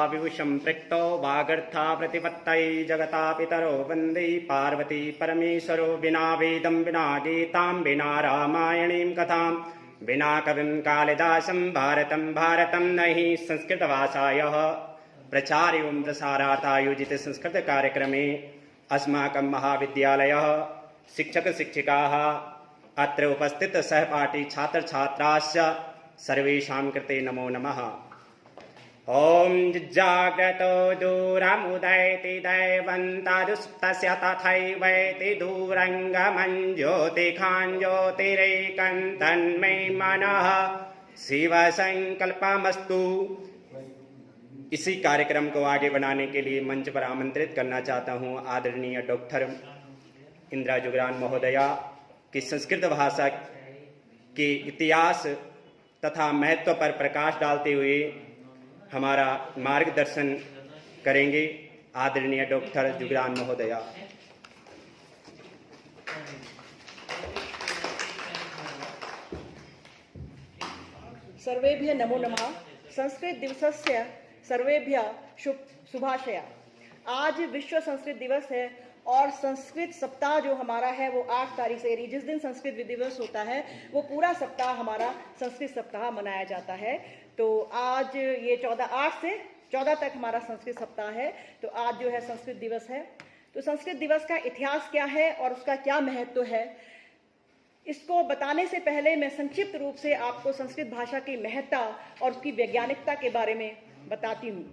विभुसंपृक्तो वागर्था प्रतिपत्तये जगता पितरो वन्दे पार्वती परमेश्वरो विना वेदं विना गीतां विना रामायणीं कथां विना कविं कालिदासं भारतं नहि संस्कृतभाषायाः प्रचार एवं प्रसारार्थायोजिते संस्कृतकार्यक्रमे अस्माकं महाविद्यालयः शिक्षक-शिक्षिकाः अत्र उपस्थित सहपाठी छात्र-छात्राश्च सर्वेषां कृते नमो नमः। ॐ जाग्रतो दूरमुदयति दैवन्तादुस्तस्य तथैवैति दूरङ्गमं ज्योतिखां ज्योतिरेकं तन्मे मनः शिवसंकल्पमस्तु। इसी कार्यक्रम को आगे बढ़ाने के लिए मंच पर आमंत्रित करना चाहता हूँ आदरणीय डॉक्टर इंदिरा जुगरान महोदया की संस्कृत भाषा के इतिहास तथा महत्व पर प्रकाश डालते हुए हमारा मार्गदर्शन करेंगे। आदरणीय डॉक्टर जुगरान महोदया। सर्वेभ्यः नमो नमः। संस्कृत दिवसस्य सर्वेभ्यः शुभाशया। आज विश्व संस्कृत दिवस है और संस्कृत सप्ताह जो हमारा है वो 8 तारीख से, जिस दिन संस्कृत दिवस होता है वो पूरा सप्ताह हमारा संस्कृत सप्ताह मनाया जाता है। तो आज ये 8 से 14 तक हमारा संस्कृत सप्ताह है। तो आज जो है संस्कृत दिवस है। तो संस्कृत दिवस का इतिहास क्या है और उसका क्या महत्व है, इसको बताने से पहले मैं संक्षिप्त रूप से आपको संस्कृत भाषा की महत्ता और उसकी वैज्ञानिकता के बारे में बताती हूँ।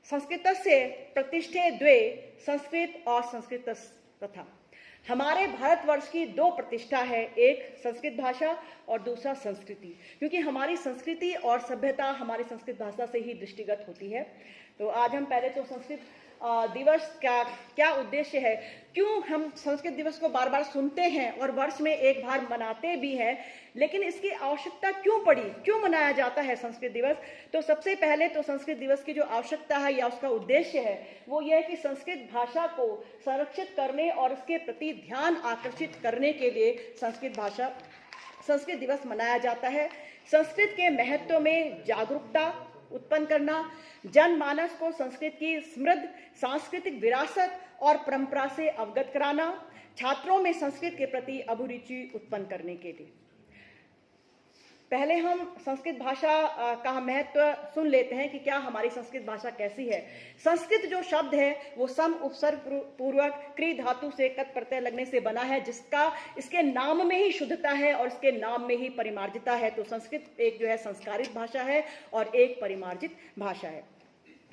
संस्कृतस्य प्रतिष्ठे द्वे, संस्कृत और संस्कृत तथा। हमारे भारतवर्ष की 2 प्रतिष्ठा है, एक संस्कृत भाषा और दूसरा संस्कृति, क्योंकि हमारी संस्कृति और सभ्यता हमारी संस्कृत भाषा से ही दृष्टिगत होती है। तो आज हम पहले तो संस्कृत दिवस का क्या उद्देश्य है, क्यों हम संस्कृत दिवस को बार बार सुनते हैं और वर्ष में एक बार मनाते भी हैं, लेकिन इसकी आवश्यकता क्यों पड़ी, क्यों मनाया जाता है संस्कृत दिवस। तो सबसे पहले तो संस्कृत दिवस की जो आवश्यकता है या उसका उद्देश्य है वो ये है कि संस्कृत भाषा को संरक्षित करने और उसके प्रति ध्यान आकर्षित करने के लिए संस्कृत दिवस मनाया जाता है। संस्कृत के महत्व में जागरूकता उत्पन्न करना, जनमानस को संस्कृत की समृद्ध सांस्कृतिक विरासत और परंपरा से अवगत कराना, छात्रों में संस्कृत के प्रति अभिरुचि उत्पन्न करने के लिए। पहले हम संस्कृत भाषा का महत्व सुन लेते हैं कि क्या हमारी संस्कृत भाषा कैसी है। संस्कृत जो शब्द है वो सम उपसर्ग पूर्वक क्री धातु से कत प्रत्यय लगने से बना है, जिसका इसके नाम में ही शुद्धता है और इसके नाम में ही परिमार्जिता है। तो संस्कृत एक जो है संस्कारित भाषा है और एक परिमार्जित भाषा है।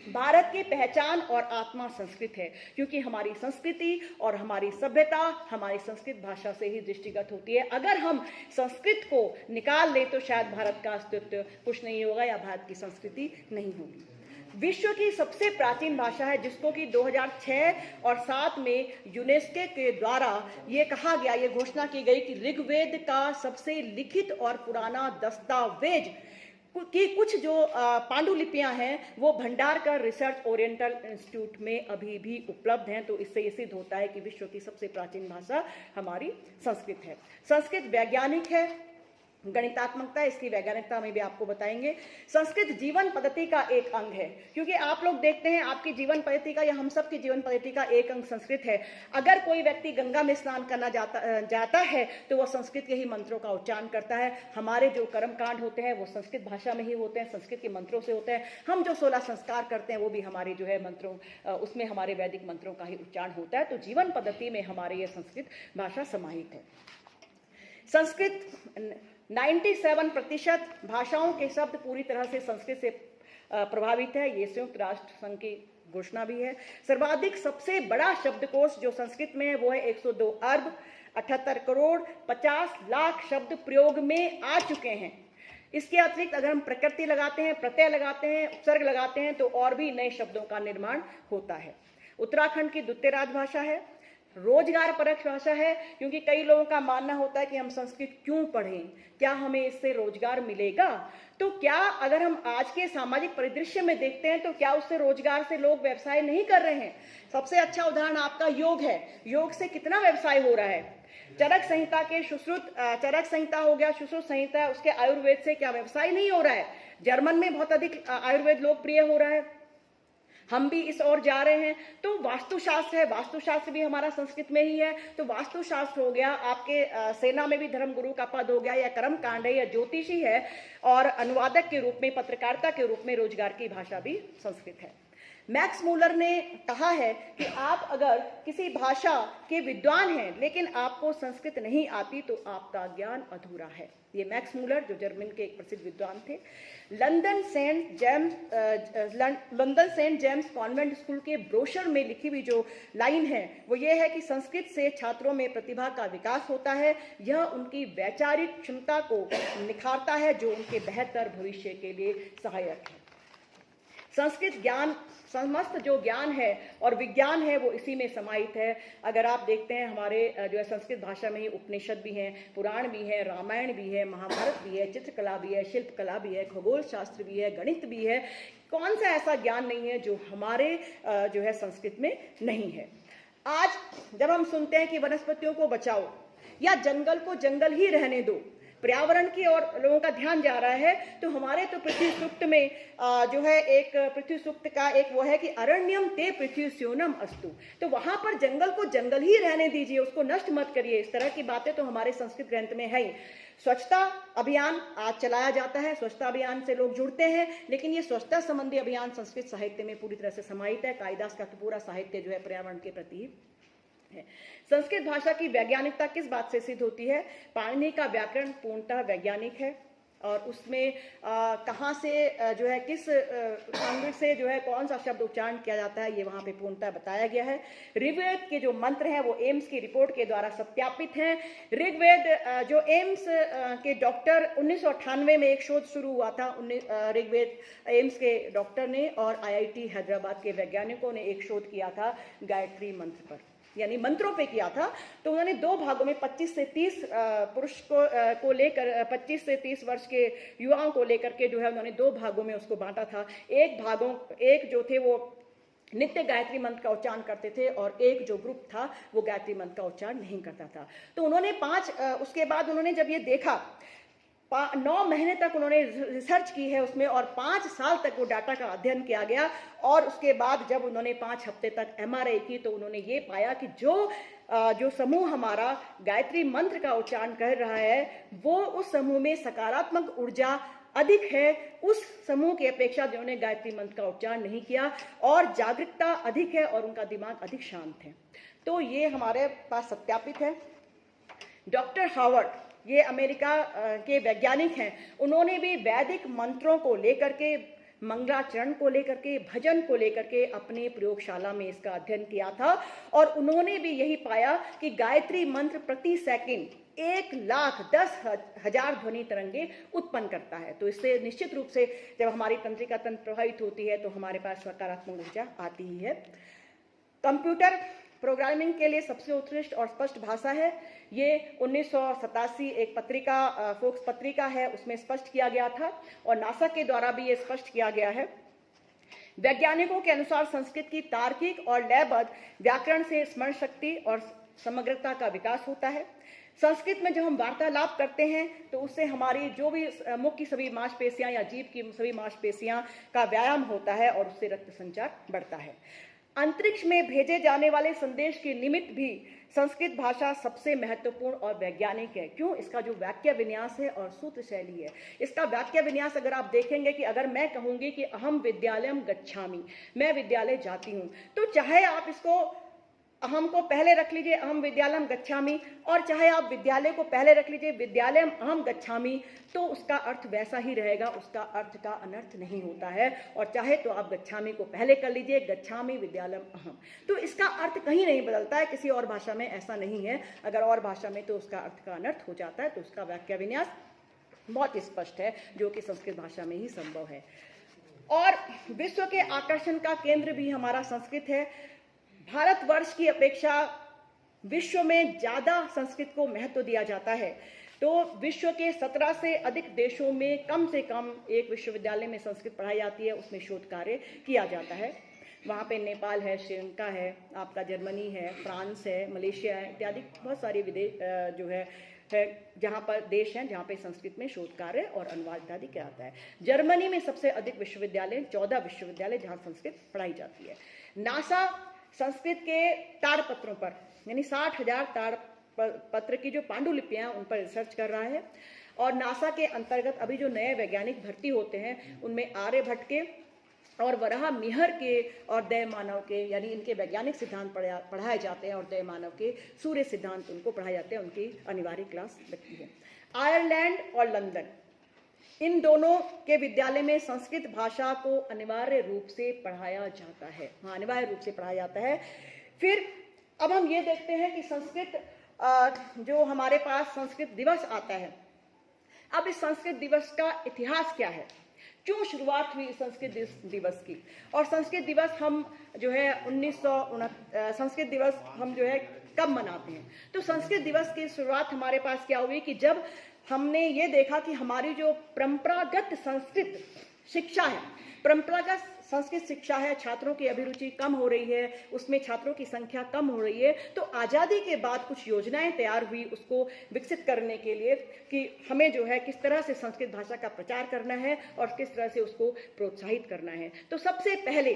भारत की पहचान और आत्मा संस्कृत है, क्योंकि हमारी संस्कृति और हमारी सभ्यता हमारी संस्कृत भाषा से ही दृष्टिगत होती है। अगर हम संस्कृत को निकाल लें तो शायद भारत का अस्तित्व कुछ नहीं होगा या भारत की संस्कृति नहीं होगी। विश्व की सबसे प्राचीन भाषा है, जिसको कि 2006 और 7 में यूनेस्को के द्वारा ये कहा गया, ये घोषणा की गई कि ऋग्वेद का सबसे लिखित और पुराना दस्तावेज की कुछ जो पांडुलिपियां हैं वो भंडारकर रिसर्च ओरिएंटल इंस्टीट्यूट में अभी भी उपलब्ध हैं। तो इससे ये सिद्ध होता है कि विश्व की सबसे प्राचीन भाषा हमारी संस्कृत है। संस्कृत वैज्ञानिक है, गणितात्मकता इसकी वैज्ञानिकता में भी आपको बताएंगे। संस्कृत जीवन पद्धति का एक अंग है, क्योंकि आप लोग देखते हैं आपकी जीवन पद्धति का या हम सब की जीवन पद्धति का एक अंग संस्कृत है। अगर कोई व्यक्ति गंगा में स्नान करना जाता है तो वह संस्कृत के ही मंत्रों का उच्चारण करता है। हमारे जो कर्म कांड होते हैं वो संस्कृत भाषा में ही होते हैं, संस्कृत के मंत्रों से होते हैं। हम जो 16 संस्कार करते हैं वो भी हमारे जो है मंत्रों, उसमें हमारे वैदिक मंत्रों का ही उच्चारण होता है। तो जीवन पद्धति में हमारे ये संस्कृत भाषा समाहित है। संस्कृत 97% भाषाओं के शब्द पूरी तरह से संस्कृत से प्रभावित है। ये संयुक्त राष्ट्र संघ की घोषणा भी है। सर्वाधिक सबसे बड़ा शब्दकोश जो संस्कृत में है वो है 102 अरब 78 करोड़ 50 लाख शब्द प्रयोग में आ चुके हैं। इसके अतिरिक्त अगर हम प्रकृति लगाते हैं, प्रत्यय लगाते हैं, उपसर्ग लगाते हैं तो और भी नए शब्दों का निर्माण होता है। उत्तराखंड की द्वितीय राजभाषा है। रोजगार परक भाषा है, क्योंकि कई लोगों का मानना होता है कि हम संस्कृत क्यों पढ़ें, क्या हमें इससे रोजगार मिलेगा। तो क्या अगर हम आज के सामाजिक परिदृश्य में देखते हैं तो क्या उससे रोजगार से लोग व्यवसाय नहीं कर रहे हैं। सबसे अच्छा उदाहरण आपका योग है। योग से कितना व्यवसाय हो रहा है। चरक संहिता के सुश्रुत, चरक संहिता हो गया, सुश्रुत संहिता, उसके आयुर्वेद से क्या व्यवसाय नहीं हो रहा है। जर्मन में बहुत अधिक आयुर्वेद लोकप्रिय हो रहा है, हम भी इस ओर जा रहे हैं। तो वास्तुशास्त्र है, वास्तुशास्त्र भी हमारा संस्कृत में ही है। तो वास्तुशास्त्र हो गया, आपके सेना में भी धर्मगुरु का पद हो गया, या कर्म कांड है, या ज्योतिषी है, और अनुवादक के रूप में, पत्रकारिता के रूप में रोजगार की भाषा भी संस्कृत है। मैक्स मूलर ने कहा है कि आप अगर किसी भाषा के विद्वान हैं लेकिन आपको संस्कृत नहीं आती तो आपका ज्ञान अधूरा है। ये मैक्स मूलर जो जर्मन के एक प्रसिद्ध विद्वान थे। London Saint James convent school के ब्रोशर में लिखी हुई जो लाइन है वो ये है कि संस्कृत से छात्रों में प्रतिभा का विकास होता है, यह उनकी वैचारिक क्षमता को निखारता है जो उनके बेहतर भविष्य के लिए सहायक है। संस्कृत ज्ञान, समस्त जो ज्ञान है और विज्ञान है वो इसी में समाहित है। अगर आप देखते हैं हमारे जो है संस्कृत भाषा में ही उपनिषद भी हैं, पुराण भी है, रामायण भी है, महाभारत भी है, चित्रकला भी है, शिल्पकला भी है, खगोल शास्त्र भी है, गणित भी है। कौन सा ऐसा ज्ञान नहीं है जो हमारे जो है संस्कृत में नहीं है। आज जब हम सुनते हैं कि वनस्पतियों को बचाओ या जंगल को जंगल ही रहने दो, पर्यावरण की ओर लोगों का ध्यान जा रहा है, तो हमारे तो पृथ्वी सूक्त में जो है एक पृथ्वी सूक्त का एक वो है कि अरण्यम ते पृथ्वी स्योनम अस्तु, तो वहां पर जंगल को जंगल ही रहने दीजिए, उसको नष्ट मत करिए। इस तरह की बातें तो हमारे संस्कृत ग्रंथ में है ही। स्वच्छता अभियान आज चलाया जाता है, स्वच्छता अभियान से लोग जुड़ते हैं, लेकिन ये स्वच्छता संबंधी अभियान संस्कृत साहित्य में पूरी तरह से समाहित है। कालिदास का तो पूरा साहित्य जो है पर्यावरण के प्रति है। संस्कृत भाषा की वैज्ञानिकता किस बात से सिद्ध होती है? पाणिनि का व्याकरण पूर्णतः वैज्ञानिक है और उसमें कहाँ से जो है किस अंग से जो है कौन सा शब्द उच्चारण किया जाता है ये वहाँ पे पूर्णतः बताया गया है। ऋग्वेद के जो मंत्र हैं वो एम्स की रिपोर्ट के द्वारा सत्यापित हैं। ऋग्वेद जो एम्स के डॉक्टर 1998 में एक शोध शुरू हुआ था, ऋग्वेद एम्स के डॉक्टर ने और IIT हैदराबाद के वैज्ञानिकों ने एक शोध किया था गायत्री मंत्र पर, यानी मंत्रों पे किया था। तो उन्होंने 2 भागों में 25 से 30 पुरुष को लेकर 25 से 30 वर्ष के युवाओं को लेकर के जो है उन्होंने 2 भागों में उसको बांटा था। एक जो थे वो नित्य गायत्री मंत्र का उच्चारण करते थे और एक जो ग्रुप था वो गायत्री मंत्र का उच्चारण नहीं करता था। तो उन्होंने उसके बाद उन्होंने जब ये देखा 9 महीने तक उन्होंने रिसर्च की है उसमें और 5 साल तक वो डाटा का अध्ययन किया गया और उसके बाद जब उन्होंने 5 हफ्ते तक MRI की तो उन्होंने ये पाया कि जो समूह हमारा गायत्री मंत्र का उच्चारण कर रहा है वो उस समूह में सकारात्मक ऊर्जा अधिक है उस समूह की अपेक्षा जिन्होंने गायत्री मंत्र का उच्चारण नहीं किया, और जागरूकता अधिक है और उनका दिमाग अधिक शांत है। तो ये हमारे पास सत्यापित है। डॉक्टर हावर्ड, ये अमेरिका के वैज्ञानिक हैं, उन्होंने भी वैदिक मंत्रों को लेकर के, मंगलाचरण को लेकर के, भजन को लेकर के अपने प्रयोगशाला में इसका अध्ययन किया था और उन्होंने भी यही पाया कि गायत्री मंत्र प्रति सेकंड 1,10,000 ध्वनि तरंगे उत्पन्न करता है। तो इससे निश्चित रूप से जब हमारी तंत्रिका तंत्र प्रभावित होती है तो हमारे पास सकारात्मक ऊर्जा आती ही है। कंप्यूटर प्रोग्रामिंग के लिए सबसे उत्कृष्ट और स्पष्ट भाषा है। ये 1987 एक पत्रिका, फोक्स पत्रिका है, उसमें स्पष्ट किया गया था और नासा के द्वारा भी ये स्पष्ट किया गया है। वैज्ञानिकों के अनुसार संस्कृत की तार्किक और लयबद्ध व्याकरण से स्मरण शक्ति और समग्रता का विकास होता है। संस्कृत में जब हम वार्तालाप करते हैं तो उससे हमारी जो भी मुख की सभी मांसपेशियां या जीभ की सभी मांसपेशियां का व्यायाम होता है और उससे रक्त संचार बढ़ता है। अंतरिक्ष में भेजे जाने वाले संदेश के निमित्त भी संस्कृत भाषा सबसे महत्वपूर्ण और वैज्ञानिक है। क्यों? इसका जो वाक्य विन्यास है और सूत्र शैली है। इसका वाक्य विन्यास अगर आप देखेंगे कि अगर मैं कहूंगी कि अहम विद्यालयम गच्छामि, मैं विद्यालय जाती हूं, तो चाहे आप इसको अहम को पहले रख लीजिए, अहम विद्यालयम गच्छामि, और चाहे आप विद्यालय को पहले रख लीजिए, विद्यालयम अहम गच्छामि, तो उसका अर्थ वैसा ही रहेगा, उसका अर्थ का अनर्थ नहीं होता है। और चाहे तो आप गच्छामि को पहले कर लीजिए, गच्छामि विद्यालयम अहम, तो इसका अर्थ कहीं नहीं बदलता है। किसी और भाषा में ऐसा नहीं है। अगर और भाषा में तो उसका अर्थ का अनर्थ हो जाता है। तो उसका वाक्य विन्यास बहुत स्पष्ट है जो कि संस्कृत भाषा में ही संभव है। और विश्व के आकर्षण का केंद्र भी हमारा संस्कृत है। भारतवर्ष की अपेक्षा विश्व में ज्यादा संस्कृत को महत्व दिया जाता है। तो विश्व के 17 से अधिक देशों में कम से कम एक विश्वविद्यालय में संस्कृत पढ़ाई जाती है, उसमें शोध कार्य किया जाता है। वहाँ पे नेपाल है, श्रीलंका है, आपका जर्मनी है, फ्रांस है, मलेशिया है इत्यादि बहुत सारे विदेश जो है जहाँ पर देश हैं जहाँ पे संस्कृत में शोध कार्य और अनुवाद इत्यादि किया जाता है। जर्मनी में सबसे अधिक विश्वविद्यालय 14 विश्वविद्यालय जहाँ संस्कृत पढ़ाई जाती है। नासा संस्कृत के ताड़पत्रों पर यानी 60,000 ताड़पत्र की जो पांडुलिपियां उन पर रिसर्च कर रहा है। और नासा के अंतर्गत अभी जो नए वैज्ञानिक भर्ती होते हैं उनमें आर्यभट्ट के और वराह मिहिर के और दय मानव के यानी इनके वैज्ञानिक सिद्धांत पढ़ाए जाते हैं और दय मानव के सूर्य सिद्धांत उनको पढ़ाए जाते हैं, उनकी अनिवार्य क्लास लगती है। आयरलैंड और लंदन इन दोनों के विद्यालय में संस्कृत भाषा को अनिवार्य रूप से पढ़ाया जाता है, हाँ अनिवार्य रूप से पढ़ाया जाता है। फिर अब हम ये देखते हैं कि संस्कृत जो हमारे पास संस्कृत दिवस आता है, अब इस संस्कृत दिवस का इतिहास क्या है, क्यों शुरुआत हुई संस्कृत दिवस की, और संस्कृत दिवस हम जो है संस्कृत दिवस हम जो है कब मनाते हैं। तो संस्कृत दिवस की शुरुआत हमारे पास क्या हुई कि जब हमने ये देखा कि हमारी जो परंपरागत संस्कृत शिक्षा है, परंपरागत संस्कृत शिक्षा है, छात्रों की अभिरुचि कम हो रही है, उसमें छात्रों की संख्या कम हो रही है। तो आज़ादी के बाद कुछ योजनाएं तैयार हुई उसको विकसित करने के लिए कि हमें जो है किस तरह से संस्कृत भाषा का प्रचार करना है और किस तरह से उसको प्रोत्साहित करना है। तो सबसे पहले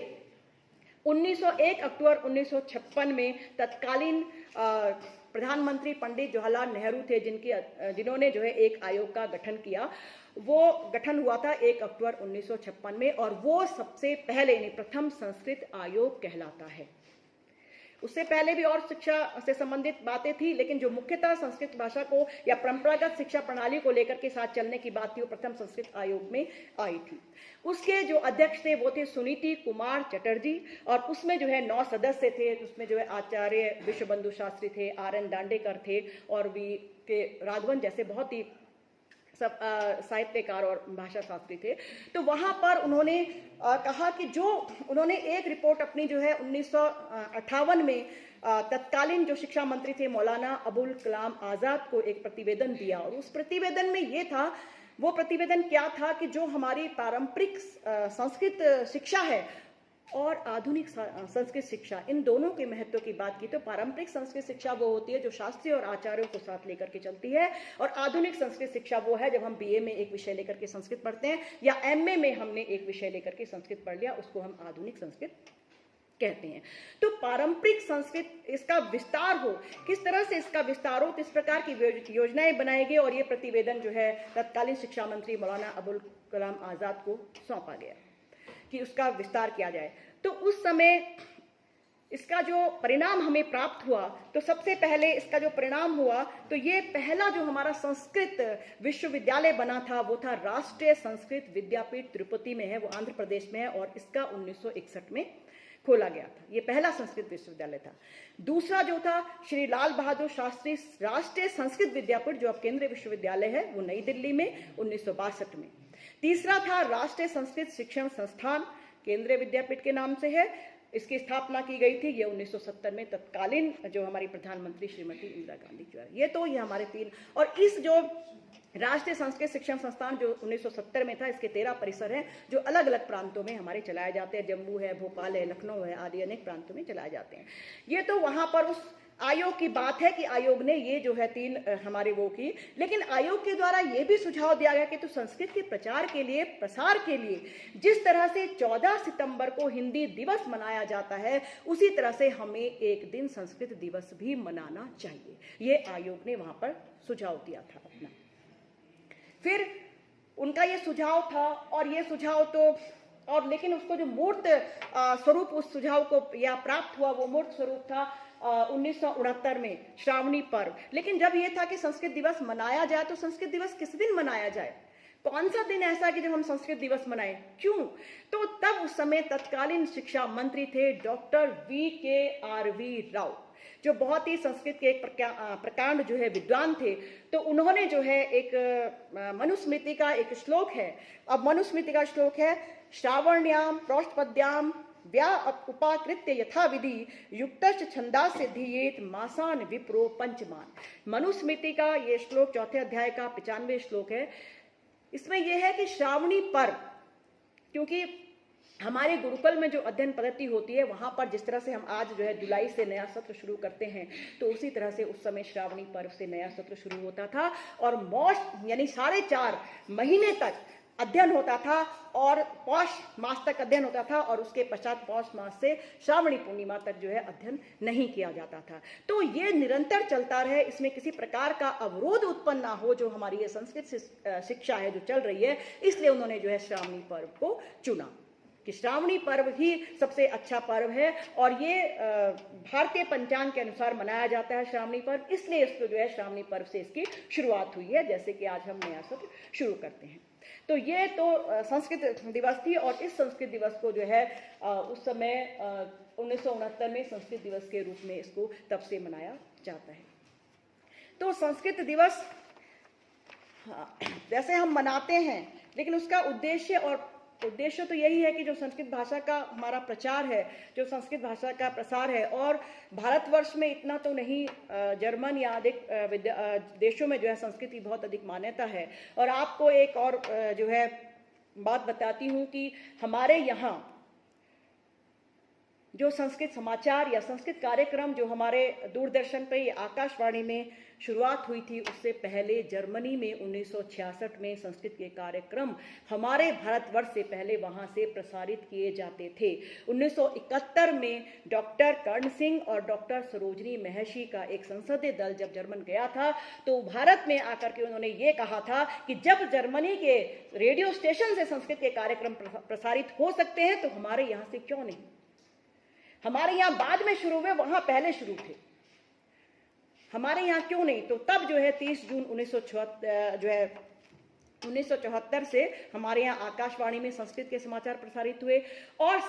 1 अक्टूबर 1956 में तत्कालीन प्रधानमंत्री पंडित जवाहरलाल नेहरू थे जिन्होंने जो है एक आयोग का गठन किया। वो गठन हुआ था 1 अक्टूबर 1956 में और वो सबसे पहले प्रथम संस्कृत आयोग कहलाता है। उससे पहले भी और शिक्षा से संबंधित बातें थी, लेकिन जो मुख्यतः संस्कृत भाषा को या परंपरागत शिक्षा प्रणाली को लेकर के साथ चलने की बात थी वो प्रथम संस्कृत आयोग में आई थी। उसके जो अध्यक्ष थे वो थे सुनीति कुमार चटर्जी और उसमें जो है 9 सदस्य थे। उसमें जो है आचार्य विश्वबंधु शास्त्री थे, RN दांडेकर थे और VK राघवन जैसे बहुत ही सब साहित्यकार और भाषा शास्त्री थे। तो वहां पर उन्होंने कहा कि जो उन्होंने एक रिपोर्ट अपनी जो है 1958 में तत्कालीन जो शिक्षा मंत्री थे मौलाना अबुल कलाम आजाद को एक प्रतिवेदन दिया और उस प्रतिवेदन में ये था, वो प्रतिवेदन क्या था कि जो हमारी पारंपरिक संस्कृत शिक्षा है और आधुनिक संस्कृत शिक्षा इन दोनों के महत्व की बात की। तो पारंपरिक संस्कृत शिक्षा वो होती है जो शास्त्रीय और आचार्यों को साथ लेकर के चलती है और आधुनिक संस्कृत शिक्षा वो है जब हम BA में एक विषय लेकर के संस्कृत पढ़ते हैं या MA में हमने एक विषय लेकर के संस्कृत पढ़ लिया, उसको हम आधुनिक संस्कृत कहते हैं। तो पारंपरिक संस्कृत इसका विस्तार हो, किस तरह से इसका विस्तार हो, किस प्रकार की योजनाएं बनाएंगे और ये प्रतिवेदन जो है तत्कालीन शिक्षा मंत्री मौलाना अबुल कलाम आजाद को सौंपा गया कि उसका विस्तार किया जाए। तो उस समय इसका जो परिणाम हमें प्राप्त हुआ, तो सबसे पहले इसका जो परिणाम हुआ तो ये पहला जो हमारा संस्कृत विश्वविद्यालय बना था वो था राष्ट्रीय संस्कृत विद्यापीठ तिरुपति में है, वो आंध्र प्रदेश में है और इसका 1961 में खोला गया था। ये पहला संस्कृत विश्वविद्यालय था। दूसरा जो था श्री लाल बहादुर शास्त्री राष्ट्रीय संस्कृत विद्यापीठ जो अब केंद्रीय विश्वविद्यालय है वो नई दिल्ली में 1962 में। तीसरा था राष्ट्रीय संस्कृत शिक्षण संस्थान केंद्रीय विद्यापीठ के नाम से है, इसकी स्थापना की गई थी ये 1970 में तत्कालीन जो हमारी प्रधानमंत्री श्रीमती इंदिरा गांधी जो है। ये हमारे 3 और इस जो राष्ट्रीय संस्कृत शिक्षण संस्थान जो 1970 में था इसके 13 परिसर हैं जो अलग अलग प्रांतों में हमारे चलाए जाते हैं, जम्मू है, भोपाल है, लखनऊ है आदि अनेक प्रांतों में चलाए जाते हैं। ये तो वहां पर उस आयोग की बात है कि आयोग ने ये जो है 3 हमारे वो की, लेकिन आयोग के द्वारा ये भी सुझाव दिया गया कि तो संस्कृत के प्रचार के लिए प्रसार के लिए जिस तरह से 14 सितंबर को हिंदी दिवस मनाया जाता है उसी तरह से हमें एक दिन संस्कृत दिवस भी मनाना चाहिए। ये आयोग ने वहां पर सुझाव दिया था अपना। फिर उनका ये सुझाव था और ये सुझाव तो और लेकिन उसको जो मूर्त स्वरूप उस सुझाव को या प्राप्त हुआ वो मूर्त स्वरूप था 1969 में श्रावणी पर्व। लेकिन जब ये था कि संस्कृत दिवस मनाया जाए तो संस्कृत दिवस किस दिन मनाया जाए, कौन सा दिन ऐसा कि जब हम संस्कृत दिवस मनाएं, क्यों? तो तब उस समय तत्कालीन शिक्षा मंत्री थे डॉक्टर VKRV राव जो बहुत ही संस्कृत के एक प्रकांड जो है विद्वान थे। तो उन्होंने जो है एक मनुस्मृति का एक श्लोक है, अब मनुस्मृति का श्लोक है श्रावण्याम प्रोष्ठपद्याम व्या उपाकृत्य यथा विधि युक्तश्च छंदास सिद्धियेत मासान विप्रो पंचमान। मनुस्मृति का ये श्लोक 4थे अध्याय का 95 श्लोक है। इसमें यह है कि श्रावणी पर्व, क्योंकि हमारे गुरुकुल में जो अध्ययन पद्धति होती है, वहाँ पर जिस तरह से हम आज जो है जुलाई से नया सत्र शुरू करते हैं, तो उसी तरह से उस समय श्रावणी पर्व से नया सत्र शुरू होता था और मौस यानी 4.5 महीने तक अध्ययन होता था और पौष मास तक अध्ययन होता था और उसके पश्चात पौष मास से श्रावणी पूर्णिमा तक जो है अध्ययन नहीं किया जाता था। तो ये निरंतर चलता रहे, इसमें किसी प्रकार का अवरोध उत्पन्न ना हो जो हमारी ये संस्कृत शिक्षा है जो चल रही है, इसलिए उन्होंने जो है श्रावणी पर्व को चुना कि श्रावणी पर्व ही सबसे अच्छा पर्व है और ये भारतीय पंचांग के अनुसार मनाया जाता है श्रावणी पर्व, इसलिए इसको जो है श्रावणी पर्व से इसकी शुरुआत हुई है, जैसे कि आज हम नया सत्र शुरू करते हैं। तो ये तो संस्कृत दिवस थी और इस संस्कृत दिवस को जो है उस समय 1969 में संस्कृत दिवस के रूप में इसको तब से मनाया जाता है। तो संस्कृत दिवस वैसे हम मनाते हैं, लेकिन उसका उद्देश्य तो यही है कि जो संस्कृत भाषा का हमारा प्रचार है, जो संस्कृत भाषा का प्रसार है, और भारतवर्ष में इतना तो नहीं, जर्मन या अधिक देशों में जो है संस्कृत की बहुत अधिक मान्यता है। और आपको एक और जो है बात बताती हूँ कि हमारे यहाँ जो संस्कृत समाचार या संस्कृत कार्यक्रम जो हमारे दूरदर्शन पे या आकाशवाणी में शुरुआत हुई थी, उससे पहले जर्मनी में 1966 में संस्कृत के कार्यक्रम हमारे भारतवर्ष से पहले वहां से प्रसारित किए जाते थे। 1971 में डॉक्टर कर्ण सिंह और डॉक्टर सरोजनी महर्षि का एक संसदीय दल जब जर्मन गया था, तो भारत में आकर के उन्होंने ये कहा था कि जब जर्मनी के रेडियो स्टेशन से संस्कृत के कार्यक्रम प्रसारित हो सकते हैं तो हमारे यहाँ से क्यों नहीं। हमारे यहाँ बाद में शुरू हुए, वहां पहले शुरू थे, हमारे यहाँ क्यों नहीं। तो तब जो है 30 जून 1974 से हमारे यहाँ आकाशवाणी में संस्कृत के समाचार प्रसारित हुए और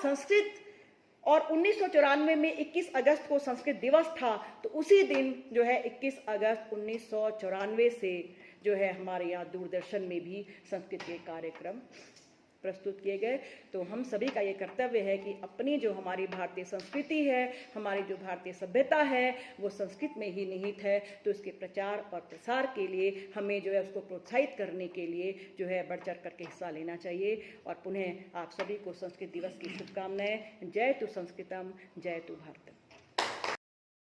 1994 में 21 अगस्त को संस्कृत दिवस था, तो उसी दिन जो है 21 अगस्त 1994 से जो है हमारे यहाँ दूरदर्शन में भी संस्कृत के कार्यक्रम प्रस्तुत किए गए। तो हम सभी का ये कर्तव्य है कि अपनी जो हमारी भारतीय संस्कृति है, हमारी जो भारतीय सभ्यता है, वो संस्कृत में ही निहित है। तो इसके प्रचार और प्रसार के लिए हमें जो है उसको प्रोत्साहित करने के लिए जो है बढ़ चढ़ करके हिस्सा लेना चाहिए। और पुनः आप सभी को संस्कृत दिवस की शुभकामनाएं। जय तु संस्कृतम, जय तु भारतम।